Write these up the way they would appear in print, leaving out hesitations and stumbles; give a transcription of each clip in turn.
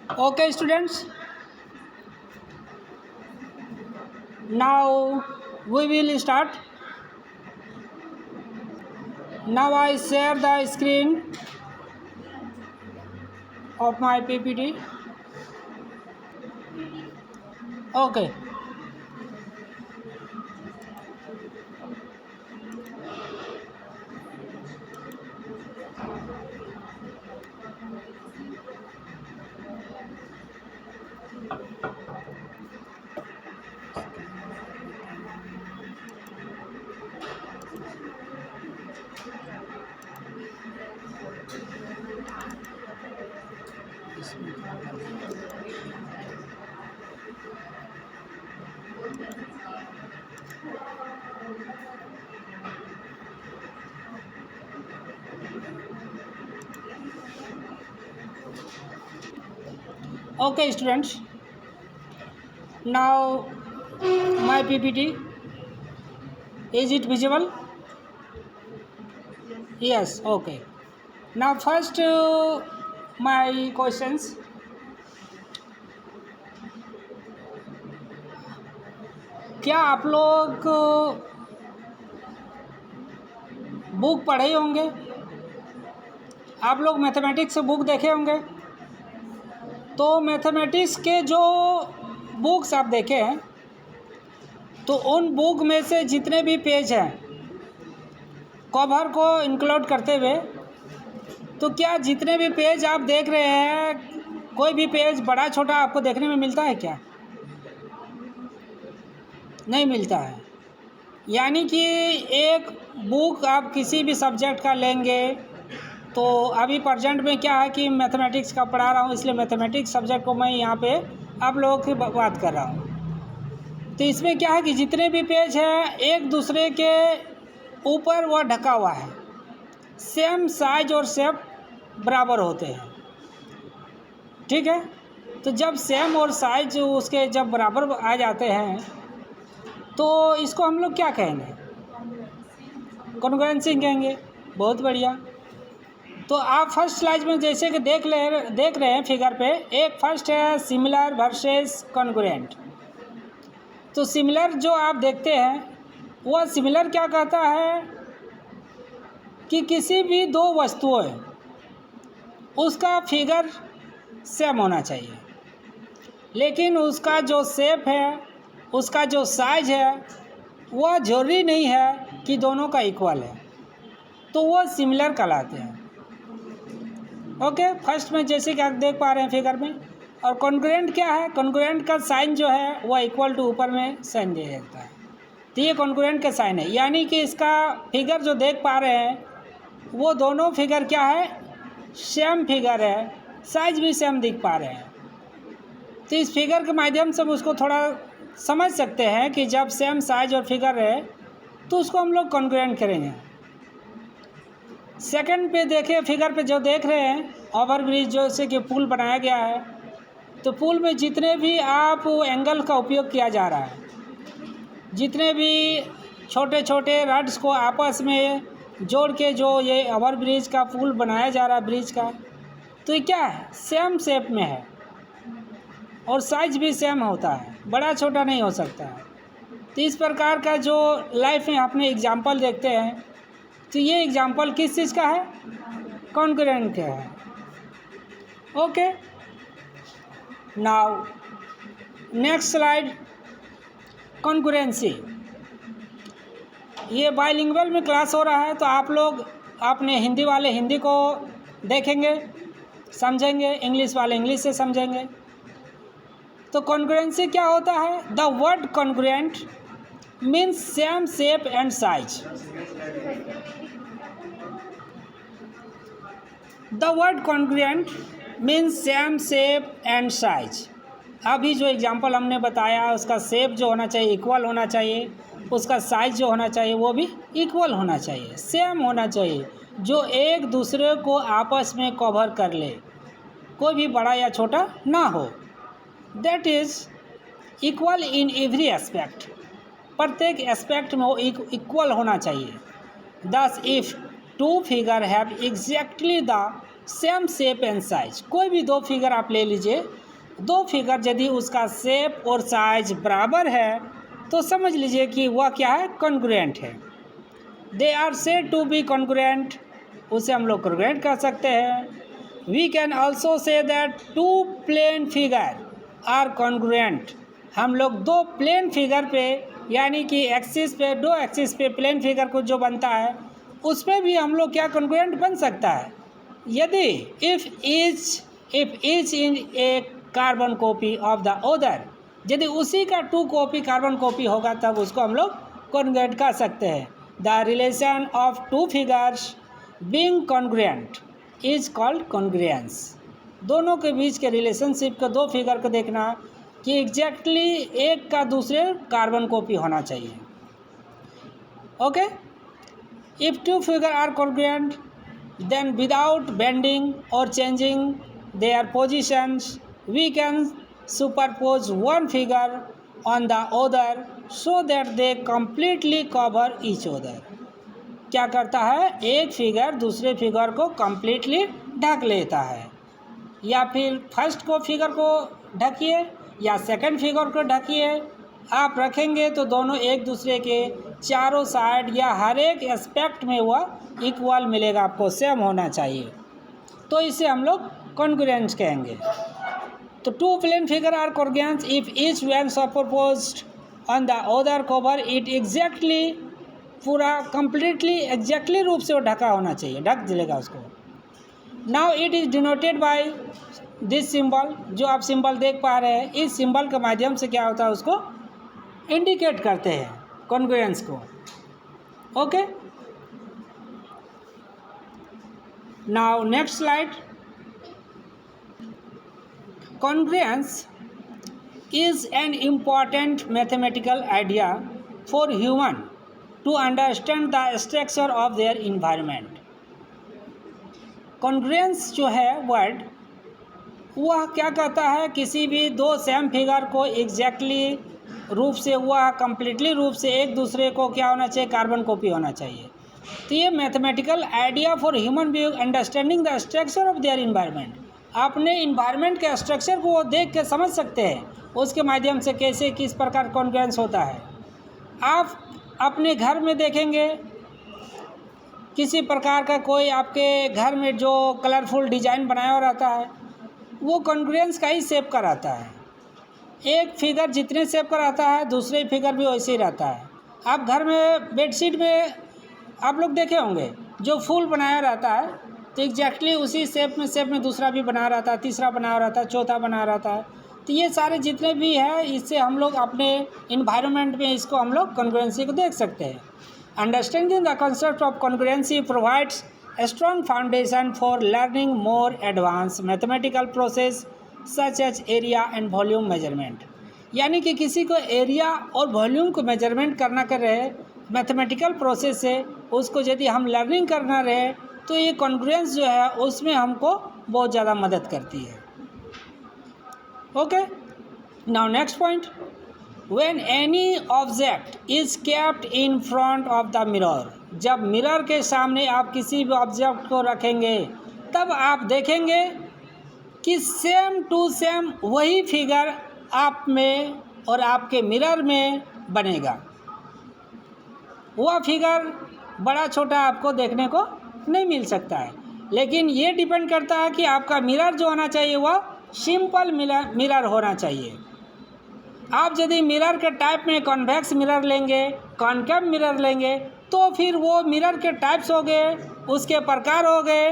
Okay, students. Now we will start. Now I share the screen of my PPT. Okay. Okay, students. Now my PPT. Is it visible? Yes. Okay. Now first my questions. क्या आप लोग book पढ़े होंगे? आप लोग mathematics book देखे होंगे? तो मैथमेटिक्स के जो बुक्स आप देखे हैं तो उन बुक में से जितने भी पेज हैं कवर को इंक्लूड करते हुए, तो क्या जितने भी पेज आप देख रहे हैं कोई भी पेज बड़ा छोटा आपको देखने में मिलता है क्या? नहीं मिलता है। यानी कि एक बुक आप किसी भी सब्जेक्ट का लेंगे तो अभी प्रेजेंट में क्या है कि मैथमेटिक्स का पढ़ा रहा हूँ, इसलिए मैथमेटिक्स सब्जेक्ट को मैं यहाँ पे आप लोगों की बात कर रहा हूँ। तो इसमें क्या है कि जितने भी पेज हैं एक दूसरे के ऊपर वह ढका हुआ है, सेम साइज और शेप बराबर होते हैं। ठीक है, तो जब सेम और साइज उसके जब बराबर आ जाते हैं तो इसको हम लोग क्या कहेंगे? कॉन्ग्रुएंसी कहेंगे। बहुत बढ़िया। तो आप फर्स्ट स्लाइड में जैसे कि देख रहे हैं फिगर पे, एक फर्स्ट है सिमिलर वर्सेस कॉन्ग्रुएंट। तो सिमिलर जो आप देखते हैं वह सिमिलर क्या कहता है कि किसी भी दो वस्तुएं उसका फिगर सेम होना चाहिए, लेकिन उसका जो शेप है, उसका जो साइज है, वह जरूरी नहीं है कि दोनों का इक्वल है, तो वह सिमिलर कहलाते हैं। ओके, फर्स्ट में जैसे कि आप देख पा रहे हैं फिगर में। और कॉन्ग्रुएंट क्या है? कॉन्ग्रुएंट का साइन जो है वह इक्वल टू ऊपर में साइन दे देता है, तो ये कॉन्ग्रुएंट का साइन है। यानी कि इसका फिगर जो देख पा रहे हैं वो दोनों फिगर क्या है? सेम फिगर है, साइज भी सेम दिख पा रहे हैं। तो इस फिगर के माध्यम से हम उसको थोड़ा समझ सकते हैं कि जब सेम साइज और फिगर है तो उसको हम लोग कॉन्ग्रुएंट करेंगे। सेकंड पे देखिए, फिगर पे जो देख रहे हैं ओवर ब्रिज जैसे कि पुल बनाया गया है, तो पुल में जितने भी आप एंगल का उपयोग किया जा रहा है, जितने भी छोटे छोटे रड्स को आपस में जोड़ के जो ये ओवर ब्रिज का पुल बनाया जा रहा है ब्रिज का, तो ये क्या है? सेम शेप में है और साइज भी सेम होता है, बड़ा छोटा नहीं हो सकता है। तो इस प्रकार का जो लाइफ में अपने एग्जाम्पल देखते हैं, तो ये एग्जाम्पल किस चीज़ का है? कॉन्ग्रुएंट का है। Okay, now next slide, congruency. ये बाइलिंगुअल में क्लास हो रहा है, तो आप लोग अपने हिंदी वाले हिंदी को देखेंगे, समझेंगे, इंग्लिश वाले इंग्लिश से समझेंगे। तो कॉन्ग्रुएंसी क्या होता है? The word congruent means same shape and size. The word congruent means same shape and size. अभी जो एग्जांपल हमने बताया उसका शेप जो होना चाहिए इक्वल होना चाहिए, उसका साइज जो होना चाहिए वो भी इक्वल होना चाहिए, सेम होना चाहिए, जो एक दूसरे को आपस में कवर कर ले, कोई भी बड़ा या छोटा ना हो। That is equal in every aspect. प्रत्येक एस्पेक्ट में वो इक्वल होना चाहिए। दस if two figure have exactly the same shape and size. कोई भी दो फिगर आप ले लीजिए, दो फिगर यदि उसका शेप और साइज बराबर है तो समझ लीजिए कि वह क्या है, कॉन्ग्रुएंट है। They are said to be congruent, उसे हम लोग कॉन्ग्रुएंट कर सकते हैं। We can also say that two plane figure are congruent. हम लोग दो प्लेन फिगर पे यानी कि एक्सिस पे, दो एक्सिस पे प्लेन फिगर को जो बनता है उस पर भी हम लोग क्या कॉन्ग्रुएंट बन सकता है। यदि if each in A carbon copy of the other, यदि उसी का टू कॉपी कार्बन कॉपी होगा तब उसको हम लोग कॉन्ग्रुएंट कर सकते हैं। The relation of two figures being congruent is called congruence. दोनों के बीच के रिलेशनशिप को, दो फिगर को देखना कि एग्जैक्टली एक का दूसरे कार्बन कॉपी होना चाहिए। Okay, if two figure are congruent then without bending और changing their positions we can superpose one figure on the other so that they completely cover each other. क्या करता है, एक फिगर दूसरे फिगर को completely ढक लेता है। या फिर फर्स्ट को फिगर को ढकिए या सेकंड फिगर को ढकिए, आप रखेंगे तो दोनों एक दूसरे के चारों साइड या हर एक एस्पेक्ट में वह इक्वल मिलेगा, आपको सेम होना चाहिए। तो इसे हम लोग कॉन्ग्रुएंस कहेंगे। तो two plane figure are congruent if each when superposed on the other cover it exactly, पूरा कंप्लीटली एग्जैक्टली रूप से वो ढका होना चाहिए, ढक दिलेगा उसको। Now it is denoted by this symbol, जो आप सिंबल देख पा रहे हैं, इस सिंबल के माध्यम से क्या होता है, उसको इंडिकेट करते हैं कॉन्ग्रुएंस को। Okay, now next slide. Congruence is an important mathematical idea for human to understand the structure of their environment. Congruence जो है वर्ड, वह क्या कहता है, किसी भी दो सेम फिगर को एग्जैक्टली रूप से, वह कंप्लीटली रूप से एक दूसरे को क्या होना चाहिए, कार्बन कॉपी होना चाहिए। तो ये mathematical idea for human being understanding the structure of their environment. अपने इन्वायरमेंट के स्ट्रक्चर को वो देख के समझ सकते हैं, उसके माध्यम से कैसे किस प्रकार कॉन्ग्रुएंस होता है। आप अपने घर में देखेंगे, किसी प्रकार का कोई आपके घर में जो कलरफुल डिजाइन बनाया हुआ रहता है वो कॉन्ग्रुएंस का ही शेप का रहता है। एक फिगर जितने शेप का रहता है दूसरे फिगर भी वैसे ही रहता है। आप घर में बेडशीट में आप लोग देखे होंगे जो फूल बनाया रहता है तो एग्जैक्टली उसी शेप में दूसरा भी बना रहता है, तीसरा बना रहता है, चौथा बना रहता है। तो ये सारे जितने भी हैं, इससे हम लोग अपने इन्वायरमेंट में इसको हम लोग कॉन्ग्रुएंसी को देख सकते हैं। Understanding the concept of congruency provides a strong foundation for learning more advanced mathematical process such as area and volume measurement। यानी कि किसी को एरिया और वॉल्यूम को मेजरमेंट करना कर रहे मैथमेटिकल प्रोसेस से, उसको यदि हम लर्निंग करना रहे तो ये कॉन्ग्रुएंस जो है उसमें हमको बहुत ज़्यादा मदद करती है। Okay, now next point. When any object is kept in front of the mirror, जब मिरर के सामने आप किसी भी ऑब्जेक्ट को रखेंगे तब आप देखेंगे कि सेम टू सेम वही फिगर आप में और आपके मिरर में बनेगा। वह फिगर बड़ा छोटा आपको देखने को नहीं मिल सकता है, लेकिन ये डिपेंड करता है कि आपका मिरर जो होना चाहिए वह सिंपल मिरर होना चाहिए। आप यदि मिरर के टाइप में कॉन्वेक्स मिरर लेंगे, कॉनकेव मिरर लेंगे, तो फिर वो मिरर के टाइप्स हो गए, उसके प्रकार हो गए,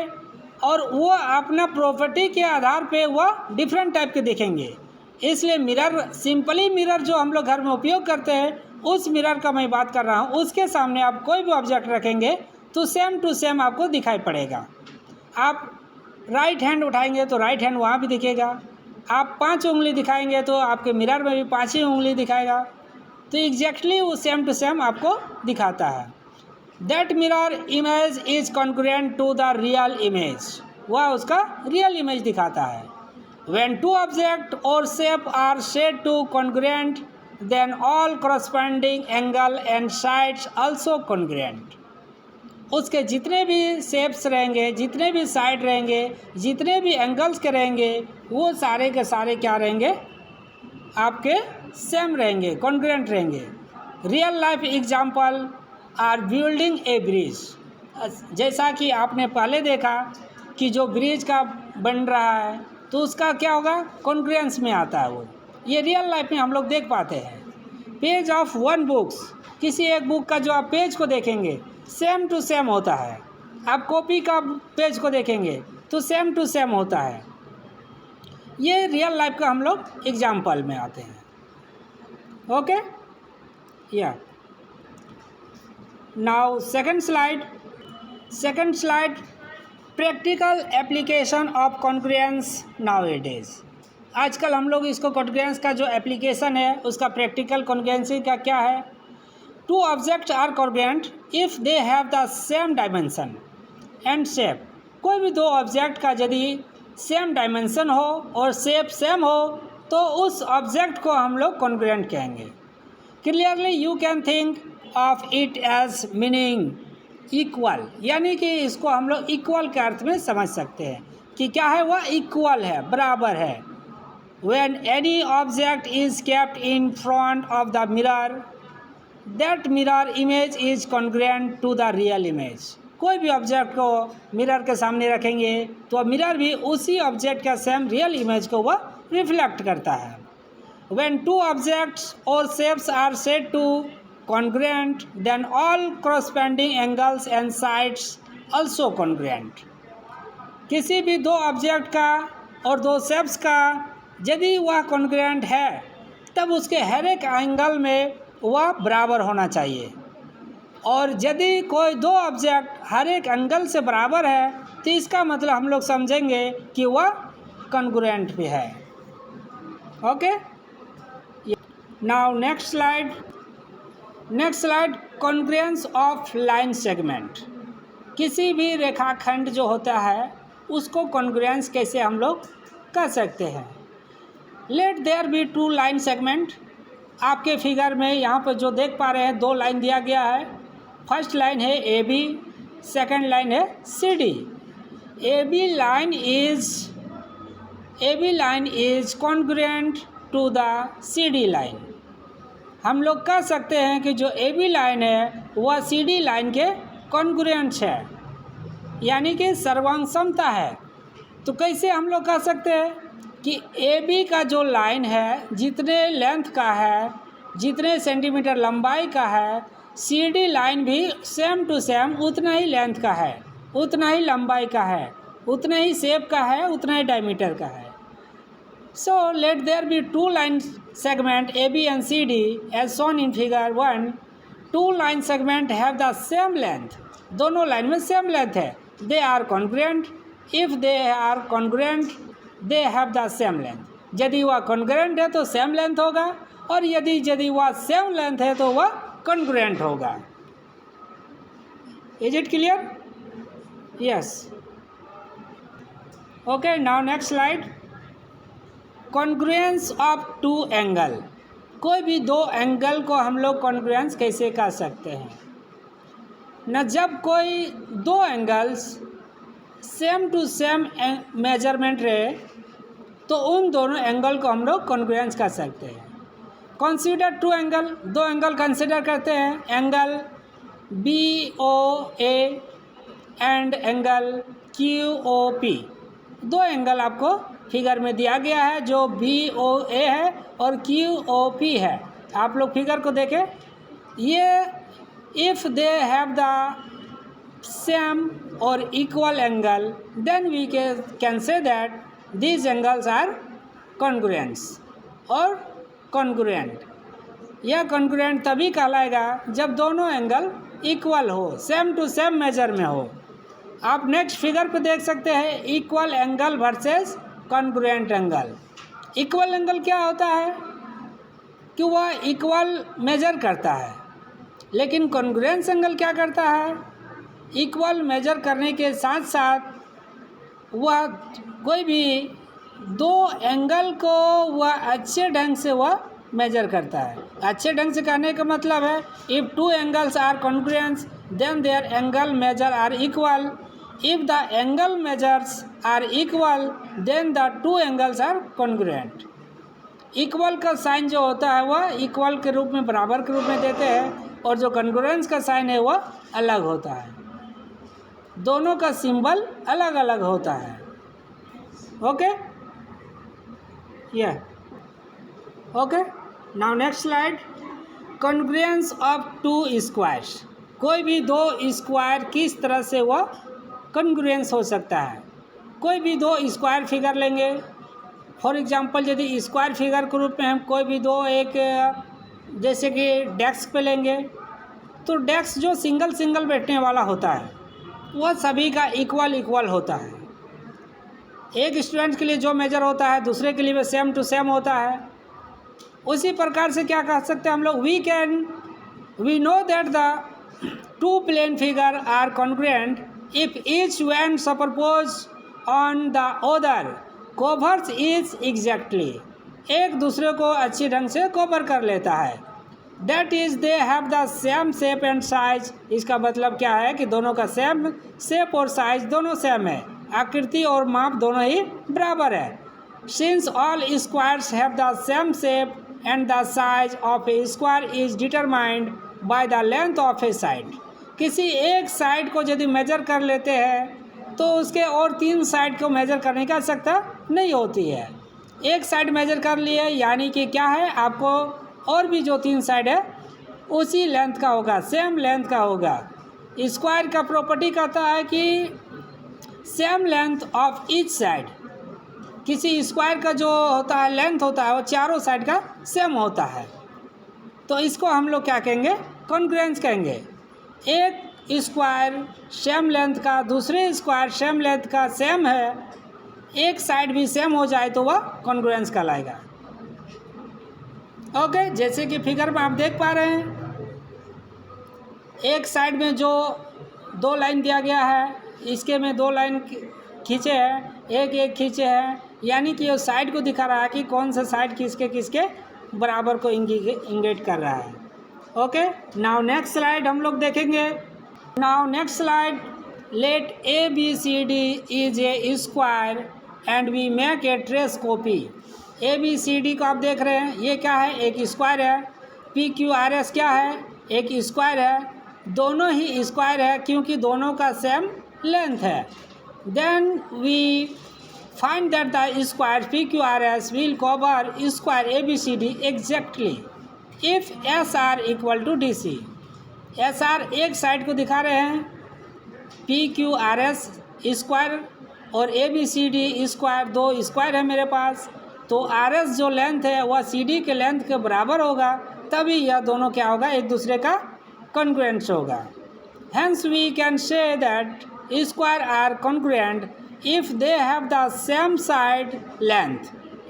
और वो अपना प्रॉपर्टी के आधार पे वह डिफरेंट टाइप के दिखेंगे। इसलिए मिरर, सिंपली मिरर जो हम लोग घर में उपयोग करते हैं उस मिरर का मैं बात कर रहा हूँ, उसके सामने आप कोई भी ऑब्जेक्ट रखेंगे तो सेम टू सेम आपको दिखाई पड़ेगा। आप राइट हैंड उठाएंगे तो राइट हैंड वहाँ भी दिखेगा, आप 5 उंगली दिखाएंगे तो आपके मिरर में भी 5 ही उंगली दिखाएगा। तो एग्जैक्टली वो सेम टू सेम आपको दिखाता है। That mirror image is congruent to the real image, वह उसका रियल इमेज दिखाता है। व्हेन टू ऑब्जेक्ट और shape are said to congruent then all corresponding angle and sides also congruent. उसके जितने भी शेप्स रहेंगे, जितने भी साइड रहेंगे, जितने भी एंगल्स के रहेंगे, वो सारे के सारे क्या रहेंगे, आपके सेम रहेंगे, कॉन्ग्रुएंट रहेंगे। Real life example are building a bridge. जैसा कि आपने पहले देखा कि जो ब्रिज का बन रहा है तो उसका क्या होगा, कॉन्ग्रुएंस में आता है वो। ये रियल लाइफ में हम लोग देख पाते हैं। पेज ऑफ वन बुक्स, किसी एक बुक का जो आप पेज को देखेंगे सेम टू सेम होता है। आप कॉपी का पेज को देखेंगे तो सेम टू सेम होता है। ये रियल लाइफ का हम लोग एग्जाम्पल में आते हैं। ओके, या now second slide practical application of congruence nowadays. आजकल हम लोग इसको कॉन्ग्रुएंस का जो एप्लीकेशन है उसका प्रैक्टिकल कॉन्ग्रुएंसी का क्या है। Two object are congruent if they have the same dimension and shape. कोई भी दो ऑब्जेक्ट का यदि सेम डायमेंशन हो और शेप सेम हो तो उस ऑब्जेक्ट को हम लोग कॉन्ग्रुएंट कहेंगे। Clearly you can think of it as meaning equal, यानी कि इसको हम लोग इक्वल के अर्थ में समझ सकते हैं कि क्या है, वह इक्वल है, बराबर है। When any object is kept in front of the mirror, that mirror image is congruent to the real image. कोई भी ऑब्जेक्ट को मिरर के सामने रखेंगे तो मिरर भी उसी ऑब्जेक्ट का सेम रियल इमेज को वह रिफ्लेक्ट करता है। When two objects or shapes are said to congruent, then all corresponding angles and sides also congruent. किसी भी दो ऑब्जेक्ट का और दो शेप्स का यदि वह कॉन्ग्रुएंट है तब उसके हर एक एंगल में वह बराबर होना चाहिए। और यदि कोई दो ऑब्जेक्ट हर एक एंगल से बराबर है तो इसका मतलब हम लोग समझेंगे कि वह कॉन्ग्रुएंट भी है। Okay, now next slide congruence of line segment. किसी भी रेखाखंड जो होता है उसको कॉन्ग्रुएंस कैसे हम लोग कर सकते हैं। Let there be two line segment. आपके फिगर में यहाँ पर जो देख पा रहे हैं दो लाइन दिया गया है। फर्स्ट लाइन है ए बी, सेकेंड लाइन है C D. A B line is congruent to the C D line. हम लोग कह सकते हैं कि जो ए बी लाइन है वह सी डी लाइन के कॉन्ग्रुएंट है, यानी कि सर्वांग समता है। तो कैसे हम लोग कह सकते हैं कि ए बी का जो लाइन है जितने लेंथ का है, जितने सेंटीमीटर लंबाई का है, सी डी लाइन भी सेम टू सेम उतना ही लेंथ का है, उतना ही लंबाई का है, उतना ही शेप का है, उतना ही डायमीटर का है। So let there be two line segment A B and C D as shown in figure 1। Two line segment have the same length. दोनों लाइन में सेम लेंथ है। They are congruent. If they are congruent they have the same length. यदि वह congruent है तो same length होगा, और यदि वह सेम लेंथ है तो वह कॉन्ग्रुएंट होगा। Is it clear? Yes. Okay, now next slide congruence of two angle. कोई भी दो एंगल को हम लोग कॉन्ग्रुएंस कैसे कर सकते हैं न। जब कोई दो angles same to same measurement रहे तो उन दोनों एंगल को हम लोग कॉन्ग्रुएंस कर सकते हैं। Consider two angle. दो एंगल कंसीडर करते हैं, angle B O A and angle Q O P. दो एंगल आपको फिगर में दिया गया है जो बी ओ ए है और क्यू ओ पी है। आप लोग फिगर को देखें। ये if they have the same और equal angle then we can say that these angles are congruents और congruent। यह congruent तभी कहलाएगा जब दोनों एंगल इक्वल हो, सेम टू सेम मेजर में हो। आप नेक्स्ट फिगर पे देख सकते हैं equal angle versus congruent angle. Equal angle क्या होता है कि वह इक्वल मेजर करता है, लेकिन congruent एंगल क्या करता है, इक्वल मेजर करने के साथ साथ वह कोई भी दो एंगल को वह अच्छे ढंग से वह मेजर करता है। अच्छे ढंग से कहने का मतलब है if two angles are congruent then their angle measure are equal. If the angle measures are equal, then the two angles are congruent. Equal का साइन जो होता है वह इक्वल के रूप में, बराबर के रूप में देते हैं, और जो कॉन्ग्रुएंस का साइन है वह अलग होता है। दोनों का सिंबल अलग अलग होता है। Okay, okay. Now next slide, congruence of to squares. कोई भी दो स्क्वायर किस तरह से वह कॉन्ग्रुएंस हो सकता है। कोई भी दो स्क्वायर फिगर लेंगे, फॉर एग्जांपल यदि स्क्वायर फिगर के रूप में हम कोई भी दो, एक जैसे कि डेस्क पे लेंगे, तो डेस्क जो सिंगल सिंगल बैठने वाला होता है वह सभी का इक्वल इक्वल होता है। एक स्टूडेंट के लिए जो मेजर होता है दूसरे के लिए भी सेम टू सेम होता है। उसी प्रकार से क्या कह सकते हैं हम लोग, we know that the two plane figure are congruent if each when superposed on the other covers each exactly। एक दूसरे को अच्छी ढंग से कवर कर लेता है। That is they have the same shape and size। इसका मतलब क्या है कि दोनों का सेम शेप और साइज दोनों सेम है, आकृति और माप दोनों ही बराबर है। Since all squares have the same shape and the size of a square is determined by the length of a side। किसी एक साइड को यदि मेजर कर लेते हैं तो उसके और तीन साइड को मेजर करने की आवश्यकता नहीं होती है। एक साइड मेजर कर लिए यानी कि क्या है, आपको और भी जो तीन साइड है उसी लेंथ का होगा, सेम लेंथ का होगा। स्क्वायर का प्रॉपर्टी कहता है कि same length of each side. किसी स्क्वायर का जो होता है लेंथ होता है वो चारों साइड का सेम होता है। तो इसको हम लोग क्या कहेंगे, कॉन्ग्रुएंस कहेंगे। एक स्क्वायर सेम लेंथ का दूसरे स्क्वायर सेम लेंथ का सेम है, एक साइड भी सेम हो जाए तो वह कॉन्ग्रुएंस कहलाएगा। ओके, जैसे कि फिगर में आप देख पा रहे हैं, एक साइड में जो दो लाइन दिया गया है, इसके में दो लाइन खींचे हैं, एक एक खींचे हैं, यानी कि वो साइड को दिखा रहा है कि कौन सा साइड किसके बराबर को इंडिकेट कर रहा है। ओके, नाउ नेक्स्ट स्लाइड हम लोग देखेंगे। Now next slide, let ABCD is a square and we make a trace copy. ABCD को आप देख रहे हैं, ये क्या है, एक स्क्वायर है। PQRS क्या है, एक स्क्वायर है। दोनों ही स्क्वायर है क्योंकि दोनों का सेम लेंथ है। Then we find that the square PQRS will cover square ABCD exactly if SR equal to DC। SR एक साइड को दिखा रहे हैं, PQRS स्क्वायर और ABCD स्क्वायर, दो स्क्वायर है मेरे पास, तो RS जो लेंथ है वह CD के लेंथ के बराबर होगा, तभी यह दोनों क्या होगा, एक दूसरे का कॉन्ग्रुएंट होगा। Hence we can say that square are congruent if they have the same side length,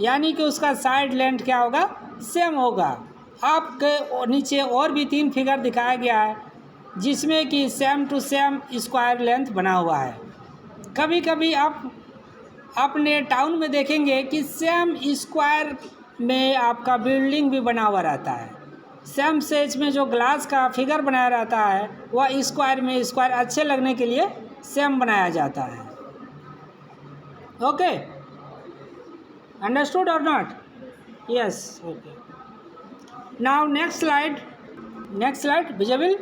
यानी कि उसका साइड लेंथ क्या होगा, सेम होगा। आपके नीचे और भी तीन फिगर दिखाया गया है जिसमें कि same to same square length बना हुआ है। कभी कभी आप अपने टाउन में देखेंगे कि सेम स्क्वायर में आपका बिल्डिंग भी बना हुआ रहता है। सेम साइज में जो ग्लास का फिगर बनाया रहता है वह स्क्वायर में स्क्वायर अच्छे लगने के लिए सेम बनाया जाता है। ओके, अंडरस्टूड और not? Yes, okay. Now next slide visible,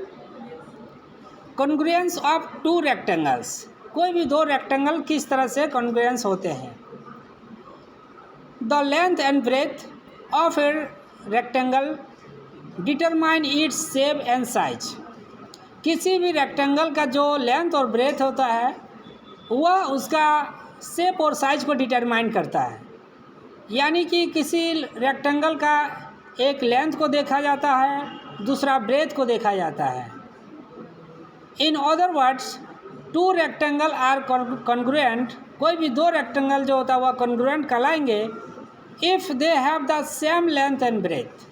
congruence of to rectangles. कोई भी दो रेक्टेंगल किस तरह से कॉन्ग्रुएंस होते हैं। The length and breadth of a rectangle determine its shape and size. किसी भी रेक्टेंगल का जो लेंथ और ब्रेथ होता है वह उसका शेप और साइज को डिटरमाइन करता है। यानी कि किसी रेक्टेंगल का एक लेंथ को देखा जाता है, दूसरा ब्रेथ को देखा जाता है। In other words two rectangle are congruent. कोई भी दो रेक्टेंगल जो होता है वह कॉन्ग्रुएंट कहलाएंगे if they have the same length and breadth.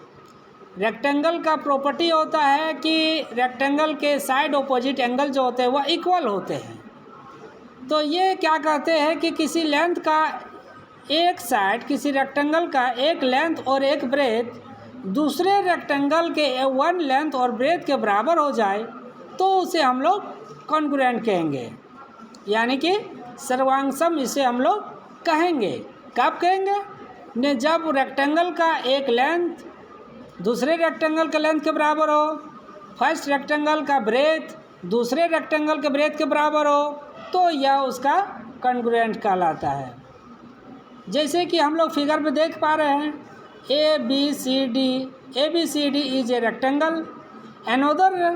Rectangle का प्रॉपर्टी होता है कि रेक्टेंगल के साइड ऑपोजिट एंगल जो होते हैं वह इक्वल होते हैं। तो ये क्या कहते हैं कि किसी लेंथ का एक साइड, किसी रेक्टेंगल का एक लेंथ और एक ब्रेथ दूसरे रेक्टेंगल के वन लेंथ और ब्रेथ के बराबर हो जाए तो उसे हम लोग कॉन्ग्रुएंट कहेंगे, यानी कि सर्वांगसम इसे हम लोग कहेंगे। कब कहेंगे? ने जब रेक्टेंगल का एक लेंथ दूसरे रेक्टेंगल के लेंथ के बराबर हो, फर्स्ट रेक्टेंगल का ब्रेथ दूसरे रेक्टेंगल के ब्रेथ के बराबर हो, तो यह उसका कॉन्ग्रुएंट कहलाता है। जैसे कि हम लोग फिगर में देख पा रहे हैं, A B C D is a rectangle, another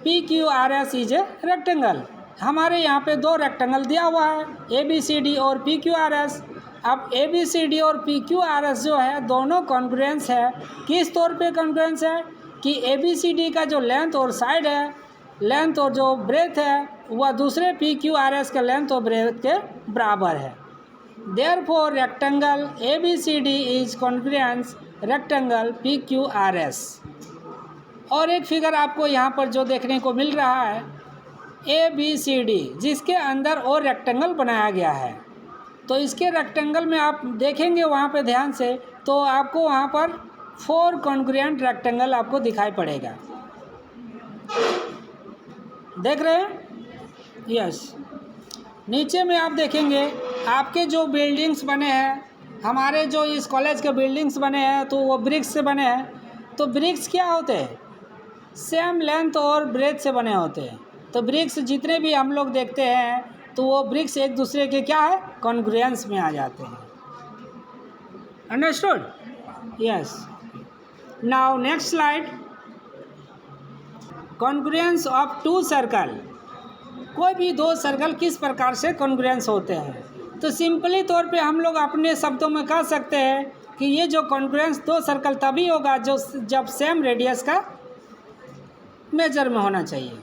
P Q R S is a rectangle. हमारे यहाँ पे दो रेक्टेंगल दिया हुआ है, ए बी सी डी और पी क्यू आर एस। अब ए बी सी डी और पी क्यू आर एस जो है दोनों कॉन्ग्रुएंस है। किस तौर पे कॉन्ग्रुएंस है कि ए बी सी डी का जो लेंथ और साइड है, लेंथ और जो ब्रेथ है, वह दूसरे पी क्यू आर एस के लेंथ और ब्रेथ के बराबर है। Therefore rectangle A B C D is congruence rectangle P Q R S. और एक फिगर आपको यहाँ पर जो देखने को मिल रहा है, ए बी सी डी, जिसके अंदर और रेक्टेंगल बनाया गया है। तो इसके रेक्टेंगल में आप देखेंगे वहाँ पे ध्यान से, तो आपको वहाँ पर 4 कॉन्ग्रुएंट रेक्टेंगल आपको दिखाई पड़ेगा। देख रहे हैं? यस। नीचे में आप देखेंगे आपके जो बिल्डिंग्स बने हैं, हमारे जो इस कॉलेज के बिल्डिंग्स बने हैं, तो वो ब्रिक्स से बने हैं। तो ब्रिक्स क्या होते हैं? सेम लेंथ और ब्रेथ से बने होते हैं। तो ब्रिक्स जितने भी हम लोग देखते हैं, तो वो ब्रिक्स एक दूसरे के क्या है? कॉन्ग्रुएंस में आ जाते हैं। Understood? Yes. Now next slide, congruence of 2 circle. कोई भी 2 सर्कल किस प्रकार से कॉन्ग्रुएंस होते हैं? तो सिंपली तौर पे हम लोग अपने शब्दों में कह सकते हैं कि ये जो कॉन्ग्रुएंस 2 सर्कल तभी होगा जब सेम रेडियस का मेजर में होना चाहिए।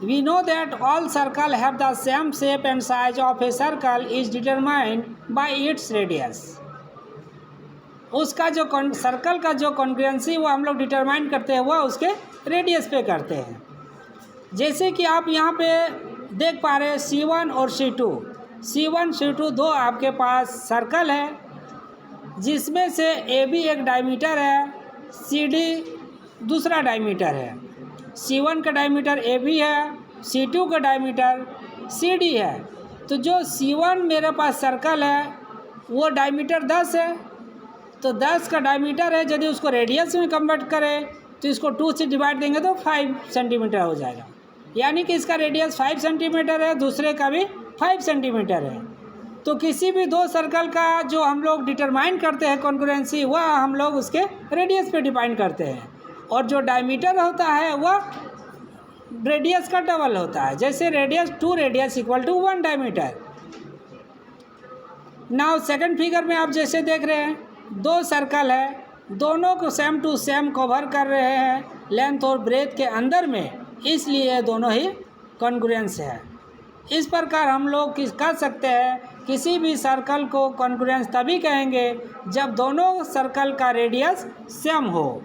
We know that all circle have the same shape and size of a circle is determined by its radius. उसका जो सर्कल का जो कॉन्ग्रुएंसी वो हम लोग डिटरमाइन करते हैं, वह उसके रेडियस पे करते हैं। जैसे कि आप यहाँ पे देख पा रहे हैं C1 और C2। C1 C2 दो आपके पास सर्कल है, जिसमें से AB एक डायमीटर है, CD दूसरा डायमीटर है। C1 का डायमीटर AB है, C2 का डायमीटर CD है। तो जो C1 मेरे पास सर्कल है वो डायमीटर 10 है, तो 10 का डायमीटर है। यदि उसको रेडियस में कन्वर्ट करें तो इसको 2 से डिवाइड देंगे तो 5 सेंटीमीटर हो जाएगा, यानी कि इसका रेडियस 5 सेंटीमीटर है, दूसरे का भी 5 सेंटीमीटर है। तो किसी भी 2 सर्कल का जो हम लोग डिटरमाइन करते हैं कॉन्ग्रुएंसी, वह हम लोग उसके रेडियस पे डिफाइन करते हैं। और जो डायमीटर होता है वह रेडियस का डबल होता है। जैसे radius 2 radius equal to 1 diameter. Now second figure में आप जैसे देख रहे हैं, 2 सर्कल है, दोनों को सेम टू सेम कवर कर रहे हैं लेंथ और ब्रेथ के अंदर में, इसलिए दोनों ही कॉन्ग्रुएंस है। इस प्रकार हम लोग कह सकते हैं किसी भी सर्कल को कॉन्ग्रुएंस तभी कहेंगे जब दोनों सर्कल का रेडियस सेम हो,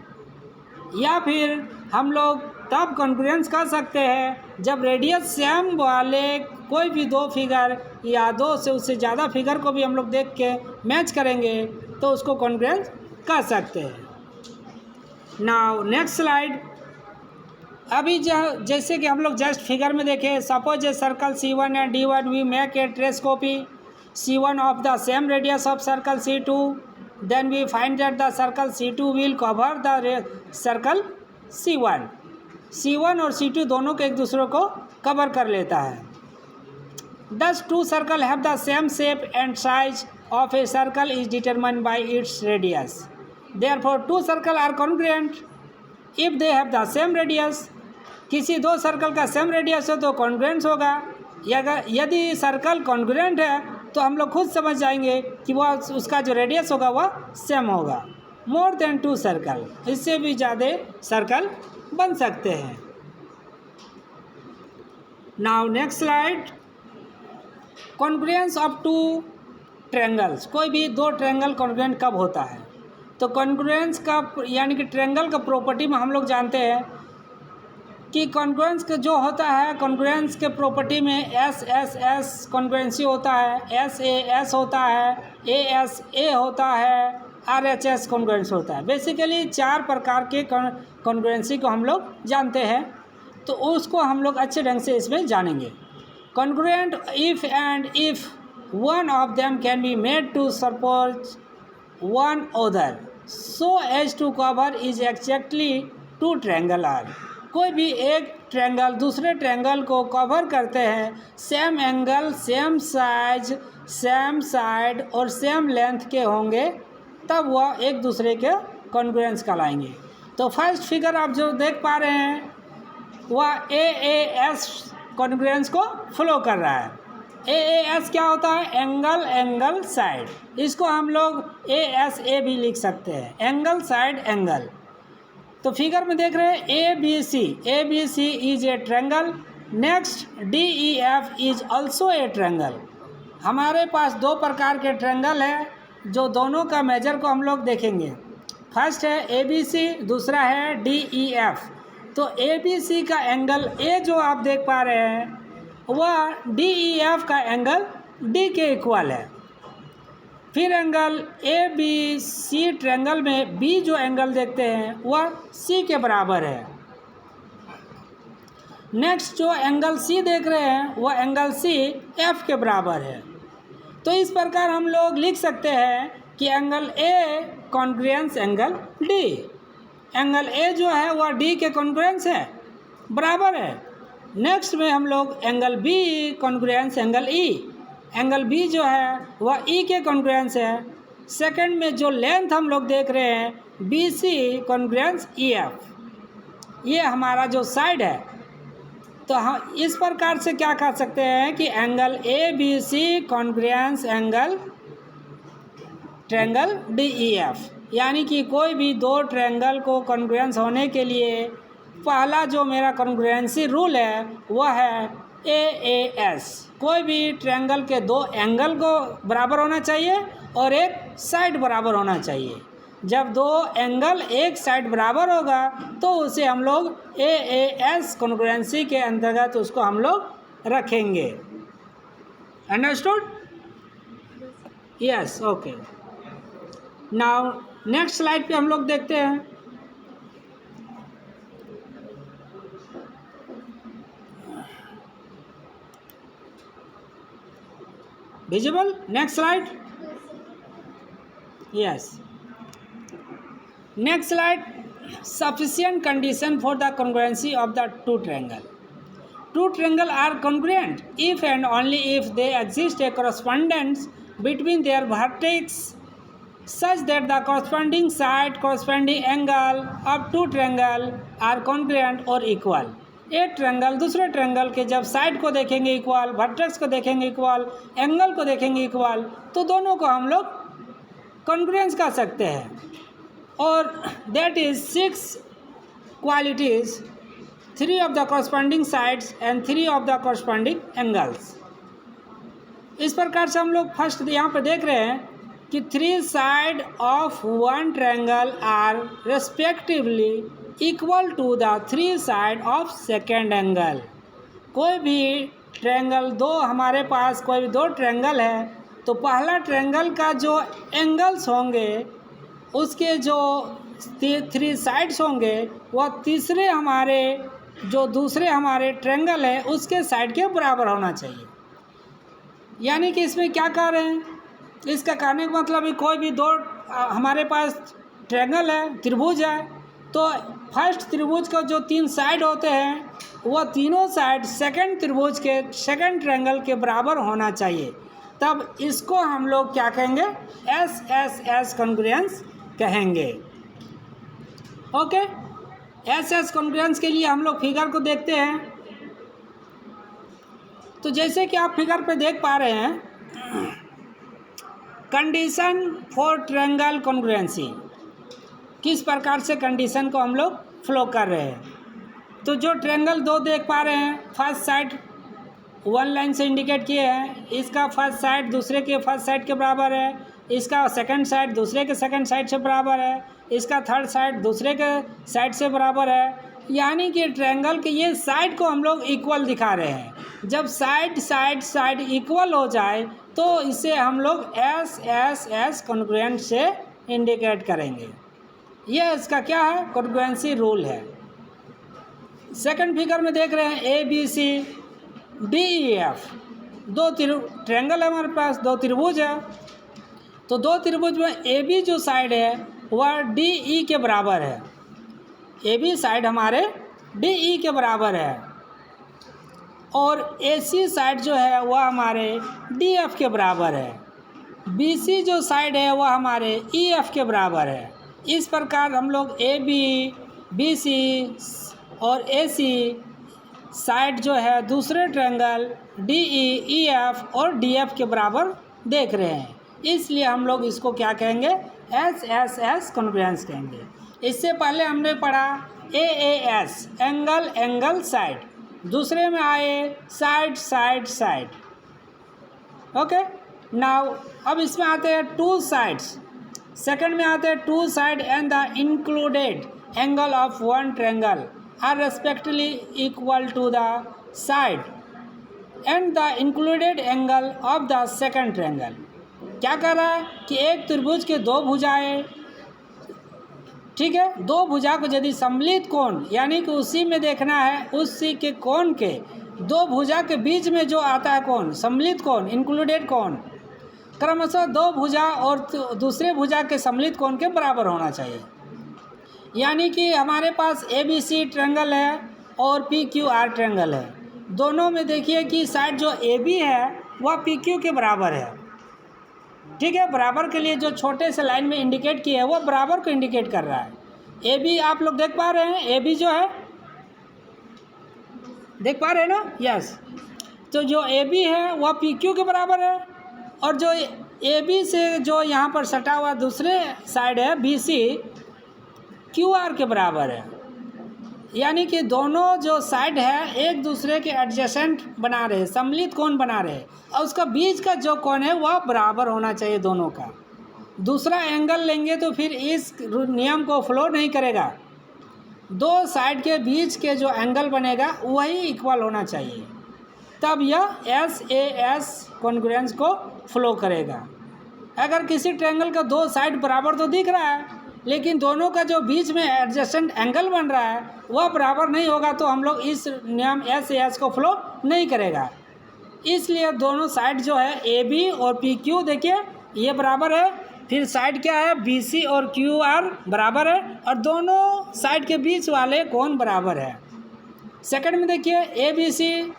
या फिर हम लोग तब कॉन्ग्रुएंस कर सकते हैं जब रेडियस सेम वाले कोई भी 2 फिगर या 2 से उससे ज़्यादा फिगर को भी हम लोग देख के मैच करेंगे तो उसको कॉन्ग्रुएंस कर सकते हैं। Now next slide. अभी जैसे कि हम लोग जस्ट फिगर में देखें, suppose a circle C1 and D1 we make a trace copy C1 of the same radius of circle C2, then we find that the circle C2 will cover the circle C1। C1 और C2 दोनों के एक दूसरे को cover कर लेता है। Thus 2 circle have the same shape and size of a circle is determined by its radius। Therefore 2 circle are congruent if they have the same radius। किसी 2 सर्कल का सेम रेडियस हो तो कॉन्ग्रुएंस होगा। यदि circle congruent है तो हम लोग खुद समझ जाएंगे कि वह उसका जो रेडियस होगा वह सेम होगा। मोर देन 2 सर्कल, इससे भी ज़्यादा सर्कल बन सकते हैं। Now next slide, congruence of 2 triangles. कोई भी 2 ट्रायंगल कॉन्ग्रुएंट कब होता है? तो कॉन्ग्रुएंस का यानी कि ट्रायंगल का प्रॉपर्टी में हम लोग जानते हैं कि कॉन्ग्रुएंस का जो होता है, कॉन्ग्रुएंस के प्रॉपर्टी में एस कॉन्ग्रुएंसी होता है, एस होता है, ए होता है, RHS कॉन्ग्रुएंस होता है। बेसिकली 4 प्रकार के कॉन्ग्रुएंसी को हम लोग जानते हैं। तो उसको हम लोग अच्छे ढंग से इसमें जानेंगे। Congruent if and if one of them can be made to support one other so as to cover is exactly two triangle are. कोई भी एक ट्रायंगल दूसरे ट्रायंगल को कवर करते हैं, same angle, same size, same side और same length के होंगे, तब वह एक दूसरे के कॉन्ग्रुएंस कहलाएंगे। तो फर्स्ट फिगर आप जो देख पा रहे हैं वह AAS कॉन्ग्रुएंस को फ्लो कर रहा है। AAS क्या होता है? Angle, angle, side. इसको हम लोग ASA भी लिख सकते हैं, एंगल, साइड, एंगल। तो फिगर में देख रहे हैं ABC is a triangle. Next DEF is also a triangle. हमारे पास दो प्रकार के ट्रायंगल है जो दोनों का मेजर को हम लोग देखेंगे। फर्स्ट है ABC, दूसरा है DEF। तो ABC का एंगल A जो आप देख पा रहे हैं वह DEF का एंगल D के इक्वल है। फिर एंगल ABC ट्रायंगल में B जो एंगल देखते हैं वह C के बराबर है। नेक्स्ट जो एंगल C देख रहे हैं वह एंगल C F के बराबर है। तो इस प्रकार हम लोग लिख सकते हैं कि angle A congruence angle D। Angle A जो है वह D के कॉन्ग्रुएंस है, बराबर है। नेक्स्ट में हम लोग angle B congruence angle E। Angle B जो है वह E के कॉन्ग्रुएंस है। सेकंड में जो लेंथ हम लोग देख रहे हैं BC कॉन्ग्रुएंस EF। ये हमारा जो साइड है, तो हम इस प्रकार से क्या कह सकते हैं कि angle ABC congruence angle triangle DEF। यानी कि कोई भी दो ट्रायंगल को कॉन्ग्रुएंस होने के लिए पहला जो मेरा कॉन्ग्रुएंसी रूल है वह है AAS। कोई भी ट्रायंगल के दो एंगल को बराबर होना चाहिए और एक साइड बराबर होना चाहिए। जब दो एंगल एक साइड बराबर होगा तो उसे हम लोग AAS कॉन्ग्रुएंसी के अंतर्गत उसको हम लोग रखेंगे। Understood? Yes, okay. Now next slide पे हम लोग देखते हैं। Visible? Next slide. Yes. Next slide. Sufficient condition for the congruency of the two triangle. Two triangle are congruent if and only if they exist a correspondence between their vertex such that the corresponding side, corresponding angle of two triangle are congruent or equal. एक triangle दूसरे triangle के जब side को देखेंगे equal, vertex को देखेंगे equal, angle को देखेंगे इक्वल, तो दोनों को हम लोग कॉन्ग्रुएंस कर सकते हैं। और that is 6 qualities, 3 of the corresponding sides and 3 of the corresponding angles. इस प्रकार से हम लोग फर्स्ट यहाँ पर देख रहे हैं कि 3 side of one triangle are respectively equal to the 3 side of second angle. कोई भी ट्रायंगल हमारे पास कोई भी दो ट्रायंगल है तो पहला ट्रायंगल का जो एंगल्स होंगे उसके जो 3 साइड्स होंगे वह तीसरे हमारे जो दूसरे हमारे ट्रायंगल है उसके साइड के बराबर होना चाहिए। यानी कि इसमें क्या कह रहे हैं, इसका कहने का मतलब कोई भी दो हमारे पास ट्रायंगल है, त्रिभुज है, तो फर्स्ट त्रिभुज का जो 3 साइड होते हैं वह तीनों साइड सेकंड त्रिभुज के सेकंड ट्रायंगल के बराबर होना चाहिए। तब इसको हम लोग क्या कहेंगे? SSS कॉन्ग्रुएंस कहेंगे। ओके, SS कॉन्ग्रुएंस के लिए हम लोग फिगर को देखते हैं। तो जैसे कि आप फिगर पे देख पा रहे हैं, कंडीशन फॉर ट्रायंगल कॉन्ग्रुएंसी, किस प्रकार से कंडीशन को हम लोग फ्लो कर रहे हैं। तो जो ट्रायंगल दो देख पा रहे हैं, फर्स्ट साइड 1 लाइन से इंडिकेट किए हैं, इसका फर्स्ट साइड दूसरे के फर्स्ट साइड के बराबर है, इसका सेकंड साइड दूसरे के सेकंड साइड से बराबर है, इसका थर्ड साइड दूसरे के साइड से बराबर है। यानी कि ट्रायंगल के ये साइड को हम लोग इक्वल दिखा रहे हैं। जब साइड इक्वल हो जाए तो इसे हम लोग SSS कॉन्ग्रुएंट से इंडिकेट करेंगे। ये इसका क्या है? कॉन्ग्रुएंसी रूल है। सेकंड फिगर में देख रहे हैं A B C D E F, दो ट्रायंगल है हमारे पास, दो त्रिभुज है। तो दो त्रिभुज में ए बी जो साइड है वह डी ई के बराबर है, ए बी साइड हमारे डी ई के बराबर है, और ए सी साइड जो है वह हमारे डी एफ के बराबर है, बी सी जो साइड है वह हमारे ई एफ के बराबर है। इस प्रकार हम लोग ए बी सी और ए सी साइड जो है दूसरे ट्रायंगल डी ई एफ और डी एफ के बराबर देख रहे हैं, इसलिए हम लोग इसको क्या कहेंगे, एस एस एस कॉन्ग्रुएंस कहेंगे। इससे पहले हमने पढ़ा A S angle angle side, दूसरे में आए side side side. Okay, now अब इसमें आते हैं टू साइड्स, सेकंड में आते हैं two side and the included angle of one triangle are respectively equal to the side and the included angle of the second triangle. क्या कर रहा है कि एक त्रिभुज के दो भुजाएं, ठीक है, दो भुजा को यदि सम्मिलित कोण यानी कि उसी में देखना है, उसी के कोण के दो भुजा के बीच में जो आता है कोण, सम्मिलित कोण, इंक्लूडेड कोण, क्रमशः दो भुजा और दूसरे भुजा के सम्मिलित कोण के बराबर होना चाहिए। यानी कि हमारे पास ए बी सी ट्रायंगल है और पी क्यू आर ट्रायंगल है, दोनों में देखिए कि साइड जो ए बी है वह पी क्यू के बराबर है, ठीक है। बराबर के लिए जो छोटे से लाइन में इंडिकेट किए है वो बराबर को इंडिकेट कर रहा है। ए बी आप लोग देख पा रहे हैं, ए बी जो है देख पा रहे हैं ना, यस। तो जो ए बी है वह पी क्यू के बराबर है, और जो ए बी से जो यहाँ पर सटा हुआ दूसरे साइड है बी सी क्यू आर के बराबर है। यानी कि दोनों जो साइड है एक दूसरे के एडजेसेंट बना रहे, सम्मिलित कोण बना रहे, और उसका बीच का जो कोण है वह बराबर होना चाहिए दोनों का। दूसरा एंगल लेंगे तो फिर इस नियम को फॉलो नहीं करेगा, दो साइड के बीच के जो एंगल बनेगा वही इक्वल होना चाहिए, तब यह एस ए एस कॉन्ग्रुएंस को फॉलो करेगा। अगर किसी ट्रायंगल का दो साइड बराबर तो दिख रहा है, लेकिन दोनों का जो बीच में एडजेसेंट एंगल बन रहा है वह बराबर नहीं होगा, तो हम लोग इस नियम एस ए एस को फॉलो नहीं करेगा। इसलिए दोनों साइड जो है ए बी और पी क्यू देखिए ये बराबर है, फिर साइड क्या है बी सी और क्यू आर बराबर है, और दोनों साइड के बीच वाले कोण बराबर है। सेकंड में देखिए ए बी सी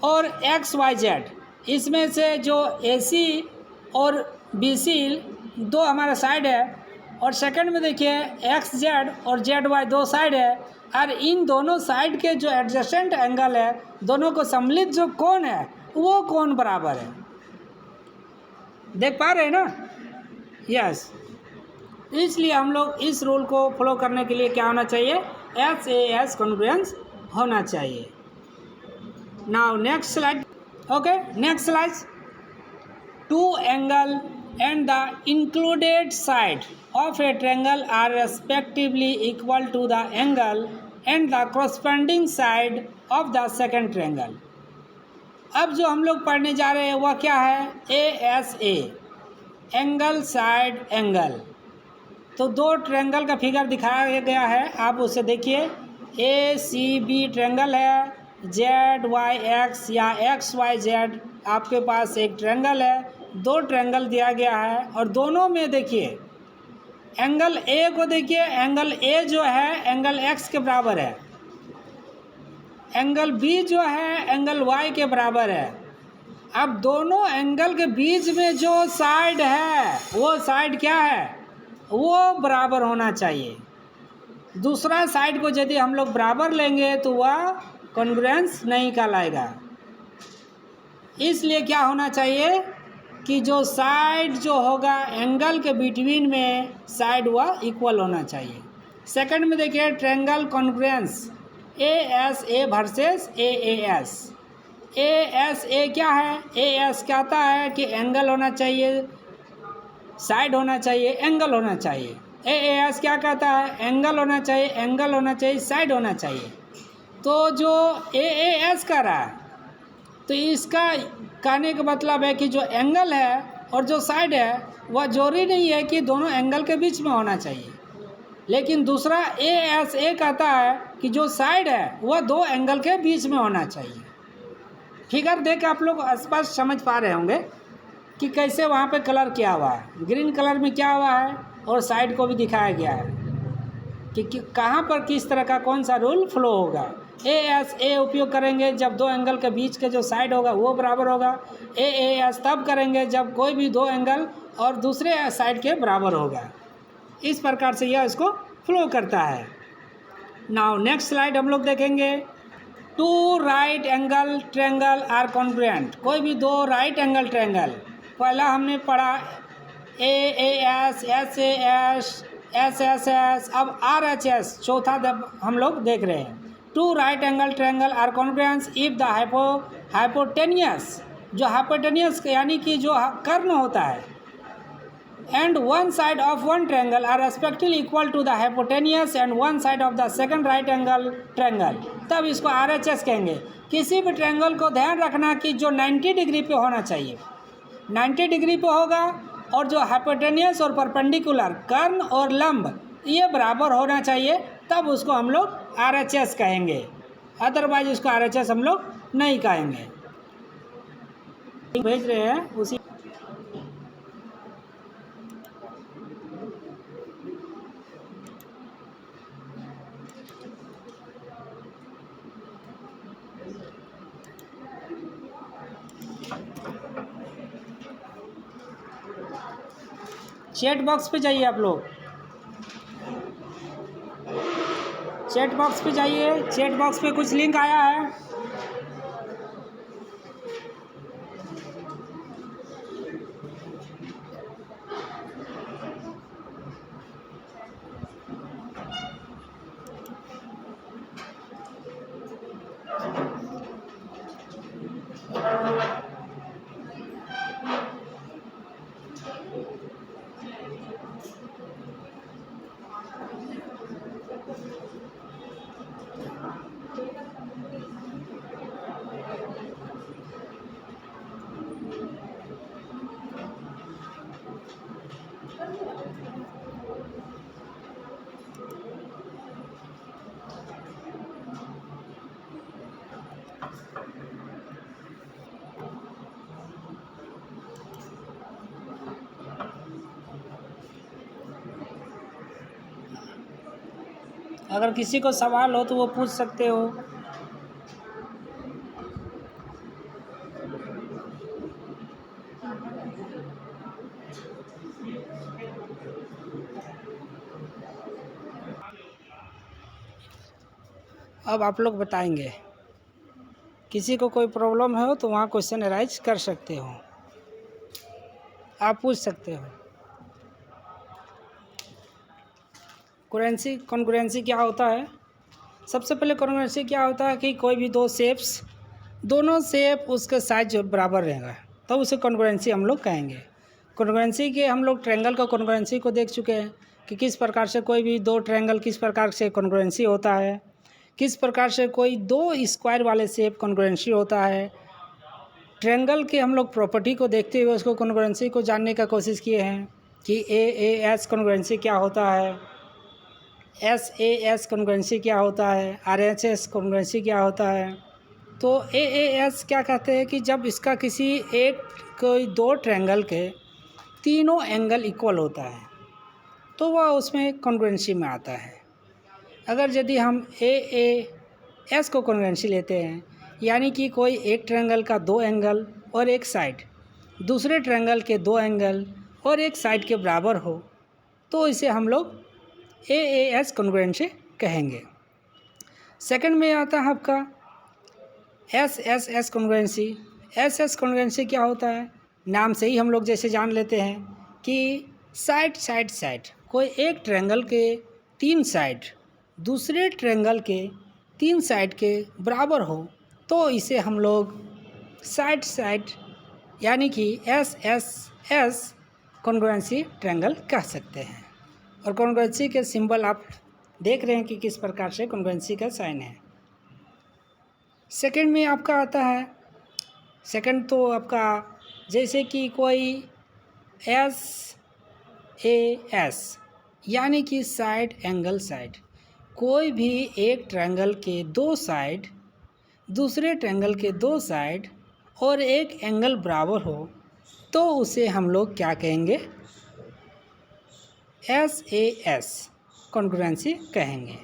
और एक्स वाई जेड, इसमें से जो ए सी और बी सी दो हमारा साइड है, और सेकंड में देखिए एक्स जेड और जेड वाई दो साइड है, और इन दोनों साइड के जो एडजेसेंट एंगल है, दोनों को सम्मिलित जो कोण है वो कोण बराबर है। देख पा रहे हैं ना, यस। इसलिए हम लोग इस रूल को फॉलो करने के लिए क्या होना चाहिए, एस ए एस कॉन्ग्रुएंस होना चाहिए। Now next slide, okay, next slide. Two angle and the included side of a triangle are respectively equal to the angle and the corresponding side of the second triangle। अब जो हम लोग पढ़ने जा रहे हैं वह क्या है, A S A, angle side angle. तो दो ट्रायंगल का फिगर दिखाया गया है, आप उसे देखिए। ए सी बी ट्रायंगल है, जेड वाई एक्स या एक्स वाई जेड आपके पास एक ट्रायंगल है, दो ट्रायंगल दिया गया है, और दोनों में देखिए एंगल ए को देखिए, एंगल ए जो है एंगल एक्स के बराबर है, एंगल बी जो है एंगल वाई के बराबर है। अब दोनों एंगल के बीच में जो साइड है वो साइड क्या है, वो बराबर होना चाहिए। दूसरा साइड को यदि हम लोग बराबर लेंगे तो वह कॉन्ग्रुएंस नहीं कहलाएगा। इसलिए क्या होना चाहिए कि जो साइड जो होगा एंगल के बिटवीन में साइड वह इक्वल होना चाहिए। सेकंड में देखिए triangle congruence, A S A versus A S. A S A क्या है, ए एस कहता है कि एंगल होना चाहिए, साइड होना चाहिए, एंगल होना चाहिए। ए एस क्या कहता है, एंगल होना चाहिए, एंगल होना चाहिए, साइड होना चाहिए। तो जो ए एस कह रहा है, तो इसका कहने का मतलब है कि जो एंगल है और जो साइड है वह जरूरी नहीं है कि दोनों एंगल के बीच में होना चाहिए। लेकिन दूसरा ए एस ए कहता है कि जो साइड है वह दो एंगल के बीच में होना चाहिए। फिगर देख के आप लोग स्पष्ट समझ पा रहे होंगे कि कैसे वहाँ पे कलर किया हुआ है। ग्रीन कलर में क्या हुआ है और साइड को भी दिखाया गया है कि कहाँ पर किस तरह का कौन सा रूल फ्लो होगा। ए एस ए उपयोग करेंगे जब दो एंगल के बीच के जो साइड होगा वो बराबर होगा। ए एस तब करेंगे जब कोई भी दो एंगल और दूसरे साइड के बराबर होगा। इस प्रकार से यह इसको फ्लो करता है। नाउ नेक्स्ट स्लाइड हम लोग देखेंगे। Two right angle triangle are congruent. कोई भी दो राइट एंगल ट्रायंगल, पहला हमने पढ़ा A S, S A S, S S S, अब आर एच एस चौथा हम लोग देख रहे हैं। Two right angle triangle are congruent if the hypotenuse, जो हाइपोटेनियस यानी कि जो कर्ण होता है, and one side of one triangle are respectively equal to the hypotenuse and one side of the second right angle triangle, तब इसको RHS कहेंगे। किसी भी ट्रायंगल को ध्यान रखना कि जो 90 डिग्री पे होना चाहिए, 90 डिग्री पे होगा, और जो हाइपोटेनियस और परपेंडिकुलर कर्ण और लंब ये बराबर होना चाहिए, तब उसको हम लोग RHS कहेंगे। अदरवाइज उसको RHS हम लोग नहीं कहेंगे। भेज रहे हैं उसी चैट बॉक्स पे जाइए। आप लोग चैट बॉक्स पे जाइए। चैट बॉक्स पे कुछ लिंक आया है। अगर किसी को सवाल हो तो वो पूछ सकते हो। अब आप लोग बताएंगे। किसी को कोई प्रॉब्लम हो तो वहाँ क्वेश्चन अराइज कर सकते हो, आप पूछ सकते हो। कॉन्ग्रुएंसी क्या होता है? सबसे पहले कॉन्ग्रुएंसी क्या होता है कि कोई भी दो शेप्स, दोनों शेप उसका साइज बराबर रहेगा, तो उसे कॉन्ग्रुएंसी हम लोग कहेंगे। कॉन्ग्रुएंसी के हम लोग ट्रायंगल का कॉन्ग्रुएंसी को देख चुके हैं कि किस प्रकार से कोई भी दो ट्रायंगल किस प्रकार से कॉन्ग्रुएंसी होता है, किस प्रकार से कोई दो स्क्वायर वाले शेप कॉन्ग्रुएंसी होता है। ट्रायंगल के हम लोग प्रॉपर्टी को देखते हुए उसको कॉन्ग्रुएंसी को जानने का कोशिश किए हैं कि ए एस कॉन्ग्रुएंसी क्या होता है, एस ए एस कॉन्ग्रुएंसी क्या होता है, आर एच एस कॉन्ग्रुएंसी क्या होता है। तो ए एस क्या कहते हैं कि जब इसका किसी एक कोई दो ट्रायंगल के तीनों एंगल इक्वल होता है तो वह उसमें कॉन्ग्रुएंसी में आता है। अगर यदि हम ए एस को कॉन्ग्रुएंसी लेते हैं, यानी कि कोई एक ट्रायंगल का दो एंगल और एक साइड दूसरे ट्रायंगल के दो एंगल और एक साइड के बराबर हो, तो इसे हम लोग ए एस कॉन्ग्रुएंसी कहेंगे। सेकंड में आता है आपका S S S congruency. S S congruency क्या होता है? नाम से ही हम लोग जैसे जान लेते हैं कि साइड कोई एक ट्रायंगल के तीन साइड दूसरे ट्रायंगल के तीन साइड के बराबर हो, तो इसे हम लोग साइड यानी कि S S S congruency triangle कह सकते हैं। और कॉन्ग्रुएंसी के सिंबल आप देख रहे हैं कि किस प्रकार से कॉन्ग्रुएंसी का साइन है। सेकंड में आपका आता है, सेकंड तो आपका जैसे कि कोई एस ए एस, यानी कि साइड एंगल साइड, कोई भी एक ट्रायंगल के दो साइड दूसरे ट्रायंगल के दो साइड और एक एंगल बराबर हो तो उसे हम लोग क्या कहेंगे, SAS कॉन्ग्रुएंसी कहेंगे।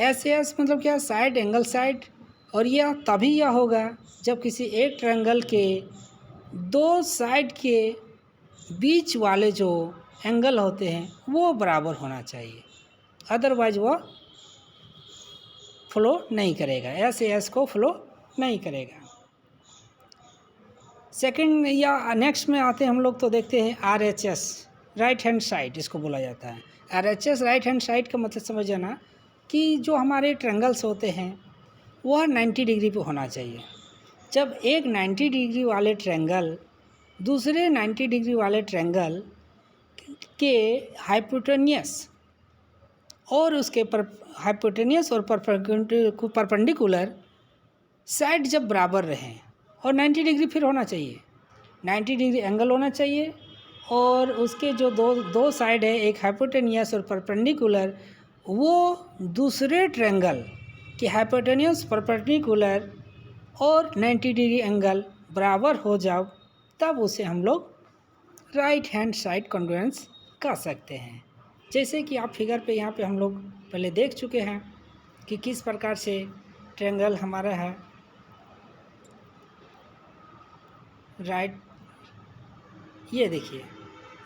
SAS मतलब क्या, साइड एंगल साइड, और यह तभी यह होगा जब किसी एक ट्रायंगल के दो साइड के बीच वाले जो एंगल होते हैं वो बराबर होना चाहिए, अदरवाइज वह फ्लो नहीं करेगा, SAS को फ्लो नहीं करेगा। सेकंड या नेक्स्ट में आते हैं हम लोग तो देखते हैं RHS, राइट हैंड साइड इसको बोला जाता है। RHS राइट हैंड साइड का मतलब समझ जाना कि जो हमारे ट्रायंगल्स होते हैं वह 90 डिग्री पे होना चाहिए। जब एक 90 डिग्री वाले ट्रायंगल दूसरे 90 डिग्री वाले ट्रायंगल के हाइपोटेनियस और उसके हाइपोटेनियस और परपेंडिकुलर साइड जब बराबर रहें और 90 डिग्री फिर होना चाहिए, 90 डिग्री एंगल होना चाहिए, और उसके जो दो साइड है, एक हाइपोटेनियस और परपेंडिकुलर, वो दूसरे ट्रायंगल के हाइपोटेनियस परपेंडिकुलर और 90 डिग्री एंगल बराबर हो जाओ, तब उसे हम लोग राइट हैंड साइड कॉन्ग्रुएंस कह सकते हैं। जैसे कि आप फिगर पे यहाँ पे हम लोग पहले देख चुके हैं कि किस प्रकार से ट्रायंगल हमारा है राइट, ये देखिए,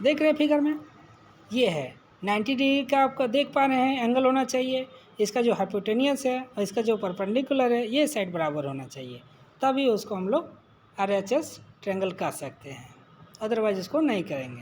देख रहे हैं फिगर में, ये है 90 डिग्री का आपका देख पा रहे हैं एंगल होना चाहिए, इसका जो हाइपोटेनियस है और इसका जो परपेंडिकुलर है ये साइड बराबर होना चाहिए, तभी उसको हम लोग RHS ट्रायंगल कह सकते हैं, अदरवाइज इसको नहीं करेंगे।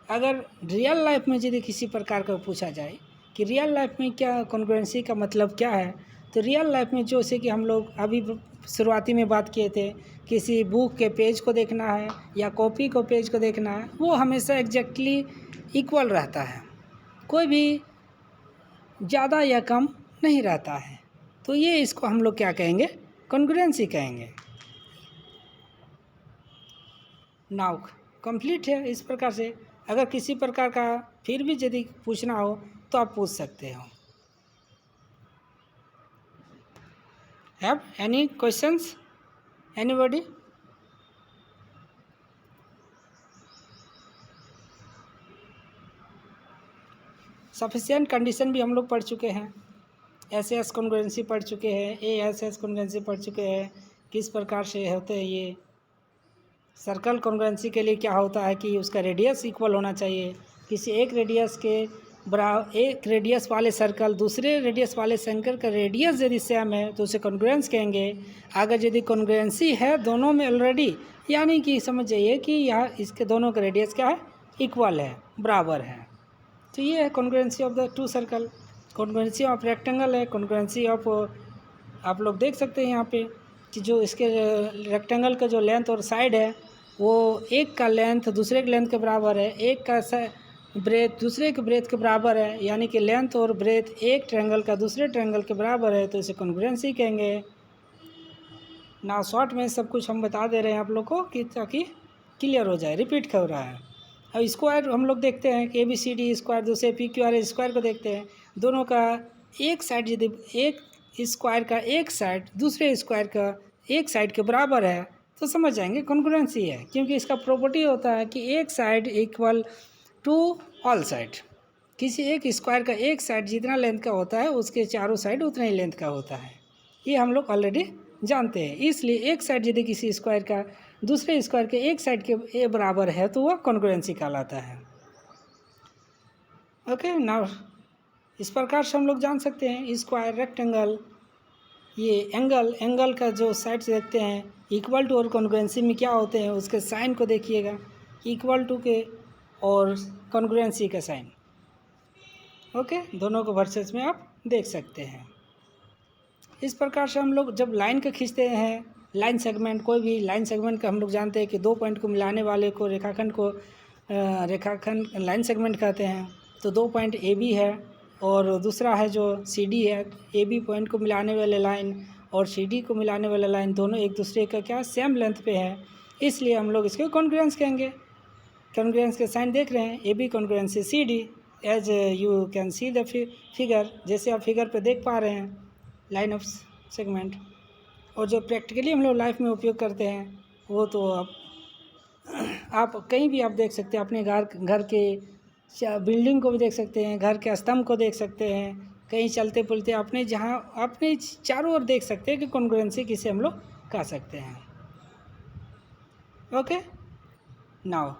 अगर रियल लाइफ में यदि किसी प्रकार का पूछा जाए कि रियल लाइफ में क्या कॉन्ग्रुएंसी का मतलब क्या है, तो रियल लाइफ में जैसे कि हम लोग अभी शुरुआती में बात किए थे, किसी बुक के पेज को देखना है या कॉपी को पेज को देखना है, वो हमेशा एग्जैक्टली इक्वल रहता है, कोई भी ज़्यादा या कम नहीं रहता है, तो ये इसको हम लोग क्या कहेंगे, कॉन्ग्रुएंसी कहेंगे। नाउ कंप्लीट है। इस प्रकार से अगर किसी प्रकार का फिर भी यदि पूछना हो तो आप पूछ सकते हो। Have any questions anybody? Sufficient condition भी हम लोग पढ़ चुके हैं, SAS कॉन्ग्रुएंसी पढ़ चुके हैं, ASS कॉन्ग्रुएंसी पढ़ चुके हैं, किस प्रकार से होते हैं ये। सर्कल कॉन्ग्रुएंसी के लिए क्या होता है कि उसका रेडियस इक्वल होना चाहिए, किसी एक रेडियस के एक रेडियस वाले सर्कल दूसरे रेडियस वाले सर्कल का रेडियस यदि सेम है तो उसे कॉन्ग्रुएंस कहेंगे। अगर यदि कॉन्ग्रुएंसी है दोनों में ऑलरेडी, यानी कि समझ जाइए कि यह इसके दोनों का रेडियस क्या है, इक्वल है, बराबर है, तो ये है congruency of the two circle. Congruency of rectangle है, कॉन्ग्रुएंसी ऑफ आप लोग देख सकते हैं यहाँ पे कि जो इसके रेक्टेंगल का जो लेंथ और साइड है वो एक का लेंथ दूसरे के लेंथ के बराबर है, एक का ब्रेथ दूसरे के ब्रेथ के बराबर है, यानी कि लेंथ और ब्रेथ एक ट्रायंगल का दूसरे ट्रायंगल के बराबर है, तो इसे कॉन्ग्रुएंसी कहेंगे। ना शॉर्ट में सब कुछ हम बता दे रहे हैं आप लोग को कि ताकि क्लियर हो जाए, रिपीट हो रहा है। अब स्क्वायर हम लोग देखते हैं कि ABCD स्क्वायर दूसरे PQRS स्क्वायर को देखते हैं, दोनों का एक साइड यदि एक स्क्वायर का एक साइड दूसरे स्क्वायर का एक साइड के बराबर है तो समझ जाएंगे कॉन्ग्रुएंसी है, क्योंकि इसका प्रॉपर्टी होता है कि एक side equal to all side. किसी एक स्क्वायर का एक साइड जितना लेंथ का होता है उसके चारों साइड उतना ही लेंथ का होता है, ये हम लोग ऑलरेडी जानते हैं। इसलिए एक साइड यदि किसी स्क्वायर का दूसरे स्क्वायर के एक साइड के बराबर है तो वह कॉन्ग्रुएंसी कहलाता है। ओके, नाउ इस प्रकार से हम लोग जान सकते हैं स्क्वायर, रेक्टेंगल, ये एंगल का जो साइड से देखते हैं इक्वल टू और कॉन्ग्रुएंसी में क्या होते हैं उसके साइन को देखिएगा, इक्वल टू के और कॉन्ग्रुएंसी का साइन। ओके, दोनों को वर्सेस में आप देख सकते हैं। इस प्रकार से हम लोग जब लाइन का खींचते हैं, लाइन सेगमेंट, कोई भी लाइन सेगमेंट का हम लोग जानते हैं कि दो पॉइंट को मिलाने वाले को रेखाखंड लाइन सेगमेंट कहते हैं। तो दो पॉइंट AB है और दूसरा है जो CD है, AB पॉइंट को मिलाने वाले लाइन और CD को मिलाने वाला लाइन दोनों एक दूसरे का क्या सेम लेंथ पे है, इसलिए हम लोग इसको कॉन्ग्रुएंस कहेंगे। कॉन्ग्रुएंस के साइन देख रहे हैं, AB congruency CD as you can see the figure, जैसे आप फिगर पे देख पा रहे हैं लाइन ऑफ सेगमेंट, और जो प्रैक्टिकली हम लोग लाइफ में उपयोग करते हैं वो तो आप कहीं भी आप देख सकते हैं, अपने घर के बिल्डिंग को भी देख सकते हैं, घर के स्तंभ को देख सकते हैं, कहीं चलते पुलते अपने जहाँ अपने चारों ओर देख सकते हैं कि कॉन्ग्रुएंसी किसे हम लोग कह सकते हैं। Okay, now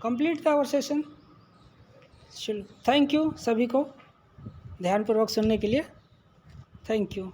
complete our session. Thank you सभी को ध्यानपूर्वक सुनने के लिए। Thank you.